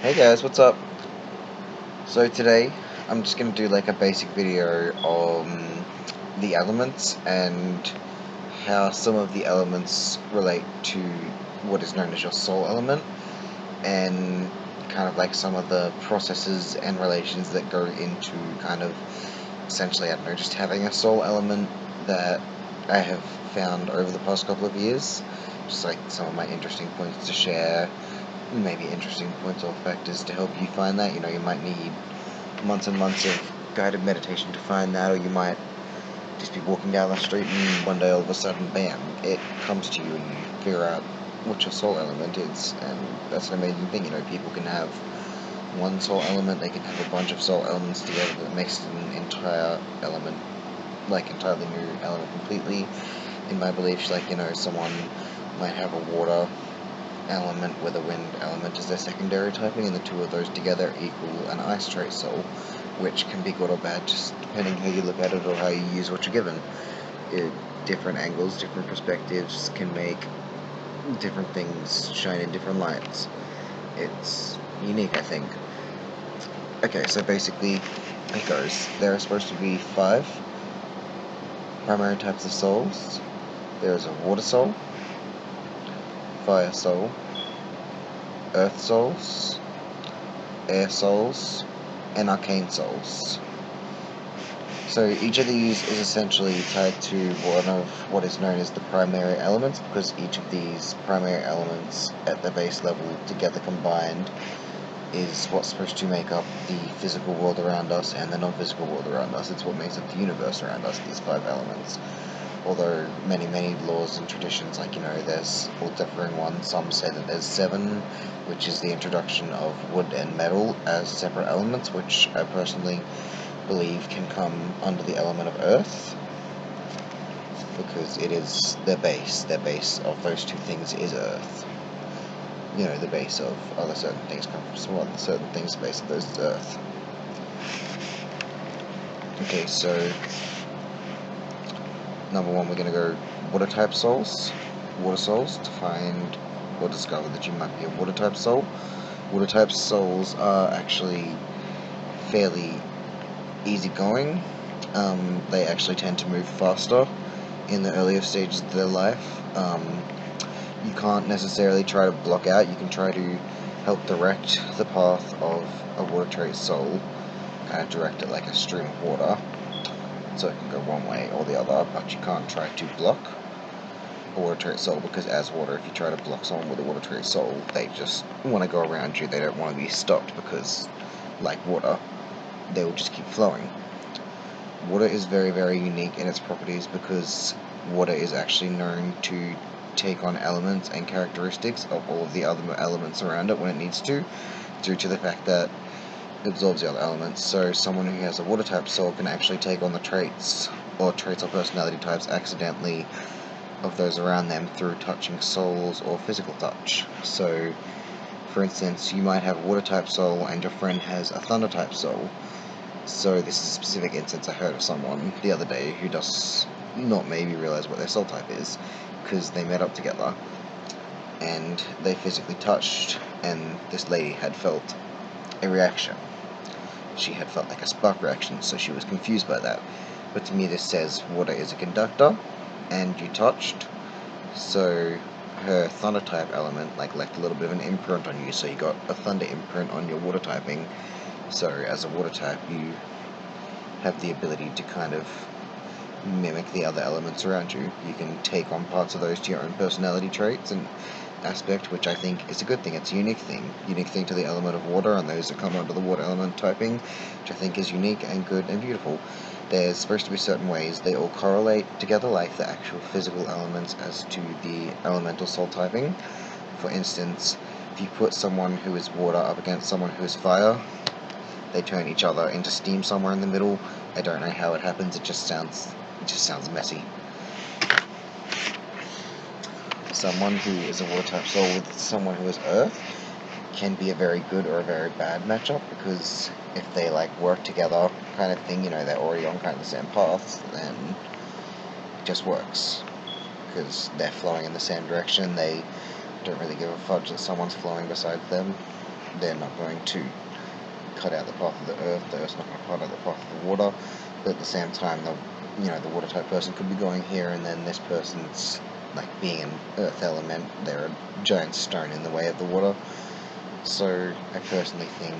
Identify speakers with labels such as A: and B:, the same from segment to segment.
A: Hey guys, what's up? So today I'm just gonna do like a basic video on the elements and how some of the elements relate to what is known as your soul element, and kind of like some of the processes and relations that go into kind of essentially, I don't know, just having a soul element that I have found over the past couple of years. Just like some of my interesting points to share, maybe interesting points or factors to help you find that. You know, you might need months and months of guided meditation to find that, or you might just be walking down the street and one day all of a sudden, bam, it comes to you and you figure out what your soul element is. And that's an amazing thing. You know, people can have one soul element, they can have a bunch of soul elements together that makes an entire element, like entirely new element completely. In my beliefs, like, you know, someone might have a water element where the wind element is their secondary typing, and the two of those together equal an ice trait soul, which can be good or bad just depending how you look at it or how you use what you're given. Different angles, different perspectives can make different things shine in different lights. It's unique, I think. Okay, so basically it goes. There are supposed to be 5 primary types of souls. There is a water soul, fire soul, earth souls, air souls, and arcane souls. So each of these is essentially tied to one of what is known as the primary elements, because each of these primary elements at the base level together combined is what's supposed to make up the physical world around us and the non-physical world around us. It's what makes up the universe around us, these 5 elements. Although many laws and traditions, like, you know, there's all differing ones. Some say that there's 7, which is the introduction of wood and metal as separate elements, which I personally believe can come under the element of earth, because it is their base. Their base of those two things is earth. You know, the base of other certain things come from some other certain things, the base of those is earth. Okay, so number 1, we're going to go water type souls. Water souls, to find or discover that you might be a water type soul. Water type souls are actually fairly easygoing. They actually tend to move faster in the earlier stages of their life. You can't necessarily try to block out, you can try to help direct the path of a water trait soul, kind of direct it like a stream of water, so it can go one way or the other, but you can't try to block a water trait soul, because as water, if you try to block someone with a water trait soul, they just want to go around you. They don't want to be stopped, because, like water, they will just keep flowing. Water is very unique in its properties, because water is actually known to take on elements and characteristics of all of the other elements around it when it needs to, due to the fact that it absorbs the other elements. So someone who has a water type soul can actually take on the traits or personality types accidentally of those around them through touching souls or physical touch. So, for instance, you might have a water type soul and your friend has a thunder type soul. So this is a specific instance I heard of someone the other day who does not maybe realize what their soul type is, because they met up together and they physically touched, and this lady had felt a reaction. She had felt like a spark reaction, so she was confused by that. But to me this says water is a conductor, and you touched, so her thunder type element like left a little bit of an imprint on you, so you got a thunder imprint on your water typing. So as a water type, you have the ability to kind of mimic the other elements around you. You can take on parts of those to your own personality traits and aspect, which I think is a good thing. It's a unique thing to the element of water, and those that come under the water element typing, which I think is unique and good and beautiful. There's supposed to be certain ways they all correlate together, like the actual physical elements as to the elemental soul typing. For instance, if you put someone who is water up against someone who is fire, they turn each other into steam somewhere in the middle. I don't know how it happens, it just sounds messy. Someone who is a water type soul with someone who is earth can be a very good or a very bad matchup, because if they like work together kind of thing, you know, they're already on kind of the same paths, then it just works, because they're flowing in the same direction. They don't really give a fudge that someone's flowing beside them. they're not going to cut out the path of the earth. The earth's not going to cut out the path of the water. But at the same time, the water type person could be going here, and then this person's like being an earth element. They're a giant stone in the way of the water. So I personally think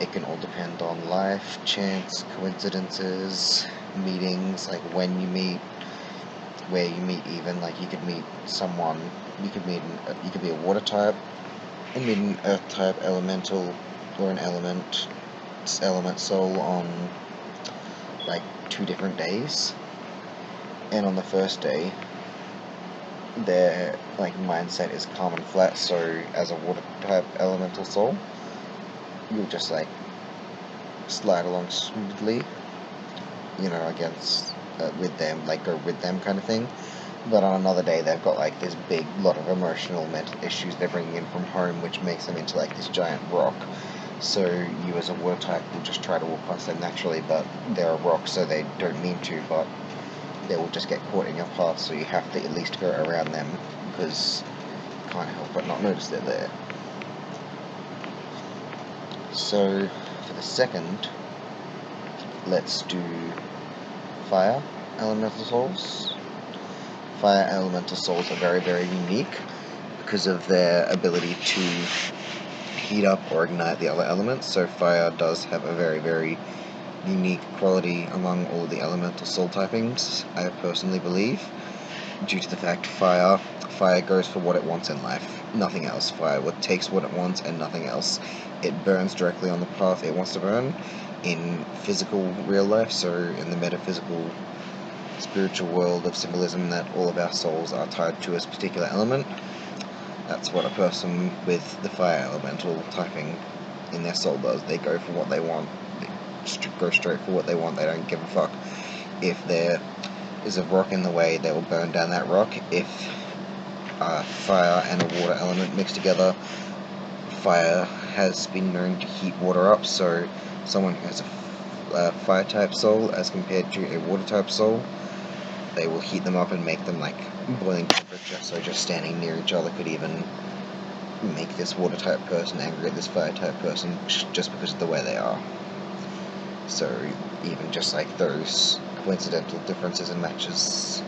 A: it can all depend on life, chance, coincidences, meetings, like when you meet, where you meet. Even like you could meet someone, you could be a water type and meet an earth type elemental or an element soul on like 2 different days, and on the first day their like mindset is calm and flat. So as a water type elemental soul, you'll just like slide along smoothly, against with them, like go with them kind of thing. But on another day, they've got like this big lot of emotional, mental issues they're bringing in from home, which makes them into like this giant rock. So you as a water type will just try to walk past them naturally, but they're a rock, so they don't mean to, but they will just get caught in your path, so you have to at least go around them, because you can't help but not notice they're there. So for the second, let's do fire elemental souls. Fire elemental souls are very, very unique because of their ability to heat up or ignite the other elements. So fire does have a very, very unique quality among all the elemental soul typings, I personally believe, due to the fact fire goes for what it wants in life, nothing else. Fire takes what it wants and nothing else. It burns directly on the path it wants to burn in physical real life, so in the metaphysical spiritual world of symbolism that all of our souls are tied to a particular element. That's what a person with the fire elemental typing in their soul does. They go for what they want. They go straight for what they want. They don't give a fuck. If there is a rock in the way, they will burn down that rock. If fire and a water element mixed together, fire has been known to heat water up, so someone who has a fire type soul as compared to a water type soul, they will heat them up and make them like boiling temperature, so just standing near each other could even make this water type person angry at this fire type person just because of the way they are. So even just like those coincidental differences and matches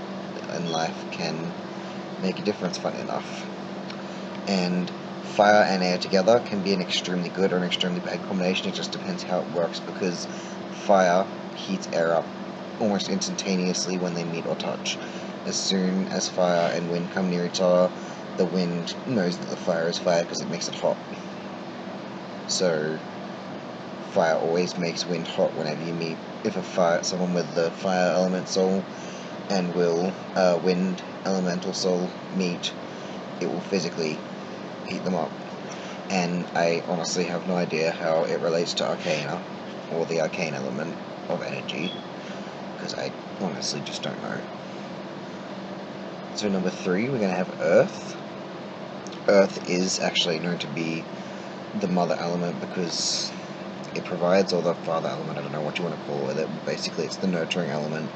A: in life can make a difference, funny enough. And fire and air together can be an extremely good or an extremely bad combination. It just depends how it works, because fire heats air up almost instantaneously when they meet or touch. As soon as fire and wind come near each other, the wind knows that the fire is fire because it makes it hot. So fire always makes wind hot whenever you meet. If someone with the fire element soul and wind elemental soul meet, it will physically heat them up. And I honestly have no idea how it relates to Arcana, or the arcane element of energy, because I honestly just don't know. So number 3, we're going to have Earth. Earth is actually known to be the mother element because it provides, or the father element, I don't know what you want to call it. Basically, it's the nurturing element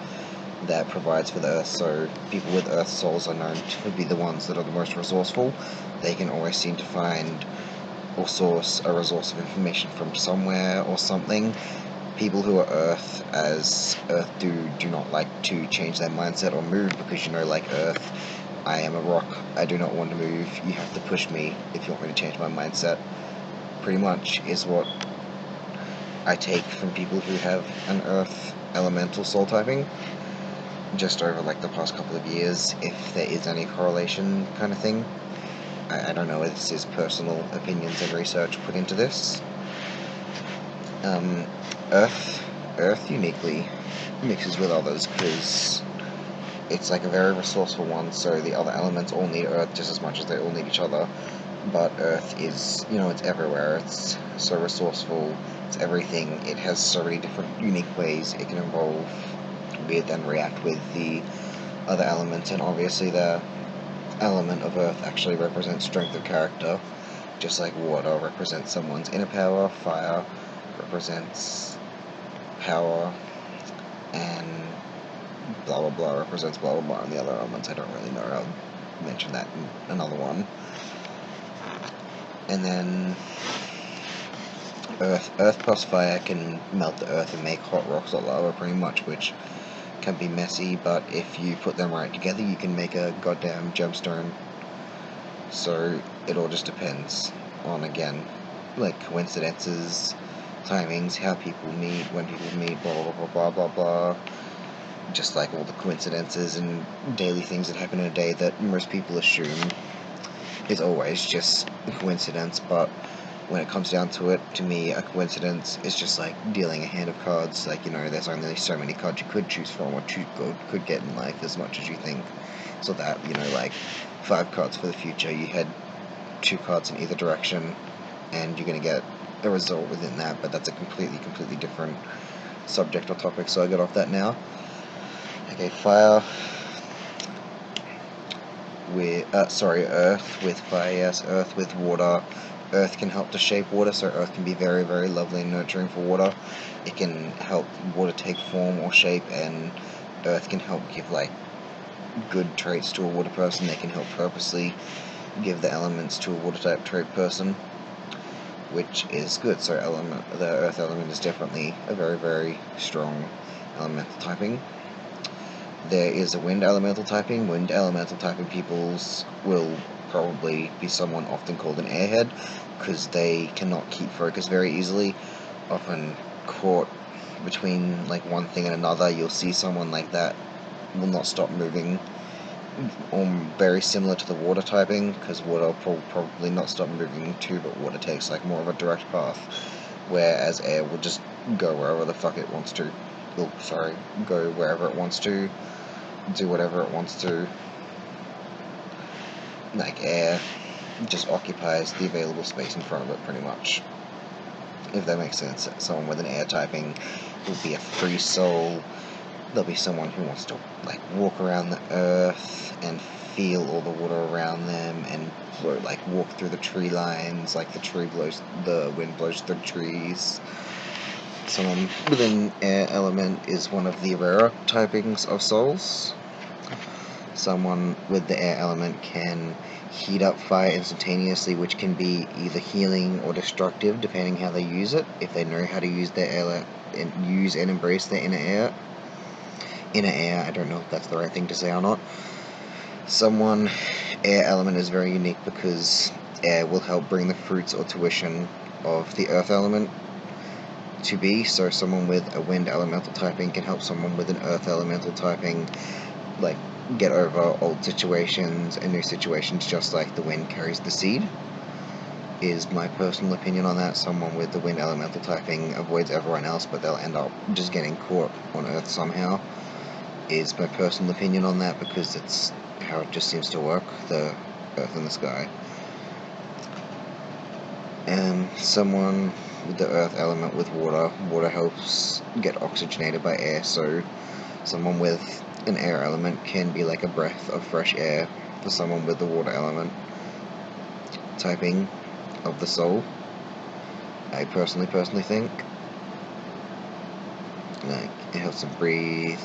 A: that provides for the Earth. So people with Earth souls are known to be the ones that are the most resourceful. They can always seem to find or source a resource of information from somewhere or something. People who are Earth, as Earth do not like to change their mindset or move, because like Earth, I am a rock, I do not want to move, you have to push me if you want me to change my mindset, pretty much is what I take from people who have an Earth elemental soul typing, just over like the past couple of years, if there is any correlation kind of thing. I don't know if this is personal opinions and research put into this. Earth uniquely mixes with others because it's like a very resourceful one, so the other elements all need Earth just as much as they all need each other. But Earth is, it's everywhere. It's so resourceful. It's everything. It has so many different unique ways it can evolve with and react with the other elements, and obviously the element of Earth actually represents strength of character, just like water represents someone's inner power, fire represents power, and blah blah blah represents blah blah blah, and the other elements I don't really know. I'll mention that in another one. And then earth plus fire can melt the earth and make hot rocks or lava pretty much, which can be messy, but if you put them right together you can make a goddamn gemstone. So it all just depends on, again, like coincidences, timings, how people meet, when people meet, blah blah blah blah blah blah. Just like all the coincidences and daily things that happen in a day that most people assume is always just a coincidence, but when it comes down to it, to me, a coincidence is just like dealing a hand of cards. Like, there's only so many cards you could choose from or could get in life as much as you think. So that, like 5 cards for the future, you had 2 cards in either direction, and you're going to get a result within that, but that's a completely different subject or topic, so I get off that now. Okay, fire with, earth with fire, yes, earth with water. Earth can help to shape water, so earth can be very, very lovely and nurturing for water. It can help water take form or shape, and earth can help give, like, good traits to a water person. They can help purposely give the elements to a water type trait person, which is good. So the earth element is definitely a very, very strong elemental typing. There is a wind elemental typing. Wind elemental typing peoples will probably be someone often called an airhead, because they cannot keep focus very easily, often caught between like one thing and another. You'll see someone like that will not stop moving, very similar to the water typing, because water will probably not stop moving too, but water takes like more of a direct path, whereas air will just go wherever the fuck it wants to. Go wherever it wants to, do whatever it wants to. Like, air just occupies the available space in front of it, pretty much, if that makes sense. Someone with an air typing will be a free soul. There'll be someone who wants to, like, walk around the earth and feel all the water around them, and walk through the tree lines, like the wind blows through the trees. Someone with an air element is one of the rarer typings of souls. Someone with the air element can heat up fire instantaneously, which can be either healing or destructive, depending how they use it. If they know how to use their air and use and embrace their inner air, I don't know if that's the right thing to say or not. Someone air element is very unique because air will help bring the fruits or tuition of the earth element to be. So someone with a wind elemental typing can help someone with an earth elemental typing, like, get over old situations and new situations, just like the wind carries the seed, is my personal opinion on that. Someone with the wind elemental typing avoids everyone else, but they'll end up just getting caught on earth somehow, is my personal opinion on that, because it's how it just seems to work, the earth and the sky. And someone with the earth element with water helps get oxygenated by air, so someone with an air element can be like a breath of fresh air for someone with the water element typing of the soul. I personally think, like, it helps them breathe.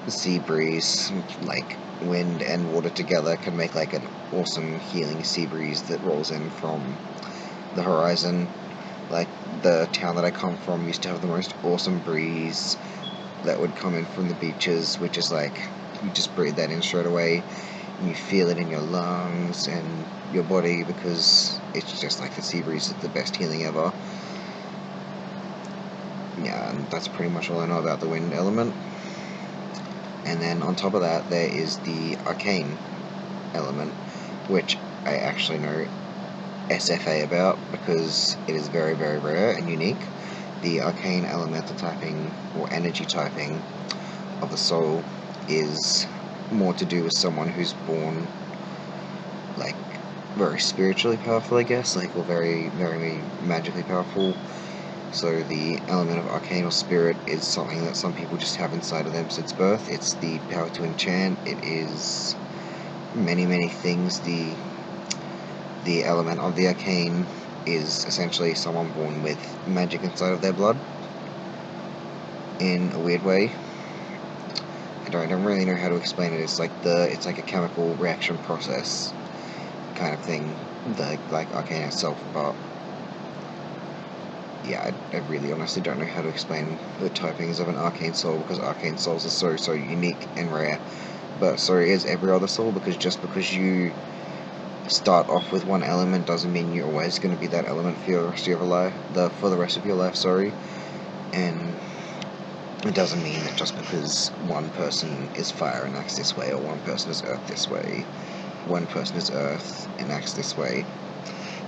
A: The sea breeze, like wind and water together, can make like an awesome healing sea breeze that rolls in from the horizon. Like, the town that I come from used to have the most awesome breeze that would come in from the beaches, which is like, you just breathe that in straight away, and you feel it in your lungs and your body, because it's just like the sea breeze is the best healing ever. Yeah, and that's pretty much all I know about the wind element. And then on top of that, there is the arcane element, which I actually know SFA about, because it is very, very rare and unique. The arcane elemental typing, or energy typing, of the soul is more to do with someone who's born, like, very spiritually powerful, I guess, like, or very, very magically powerful. So the element of arcane or spirit is something that some people just have inside of them since birth. It's the power to enchant. It is many, many things. The element of the arcane is essentially someone born with magic inside of their blood, in a weird way. I don't really know how to explain it. It's like a chemical reaction process kind of thing, like arcane itself, but yeah, I really honestly don't know how to explain the typings of an arcane soul, because arcane souls are so unique and rare. But so is every other soul, because just because you start off with one element doesn't mean you're always going to be that element for the rest of your life. Sorry, and it doesn't mean that just because one person is fire and acts this way, or one person is earth this way, one person is earth and acts this way,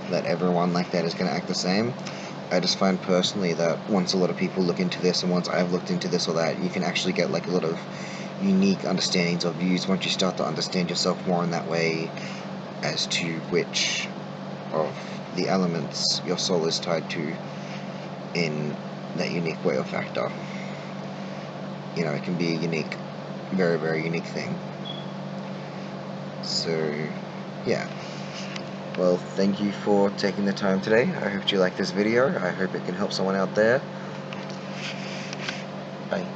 A: that everyone like that is going to act the same. I just find personally that once a lot of people look into this, and once I've looked into this or that, you can actually get like a lot of unique understandings of views once you start to understand yourself more in that way, as to which of the elements your soul is tied to in that unique way or factor. You know, it can be a unique, very, very unique thing. So, yeah. Well, thank you for taking the time today. I hope you like this video. I hope it can help someone out there. Bye.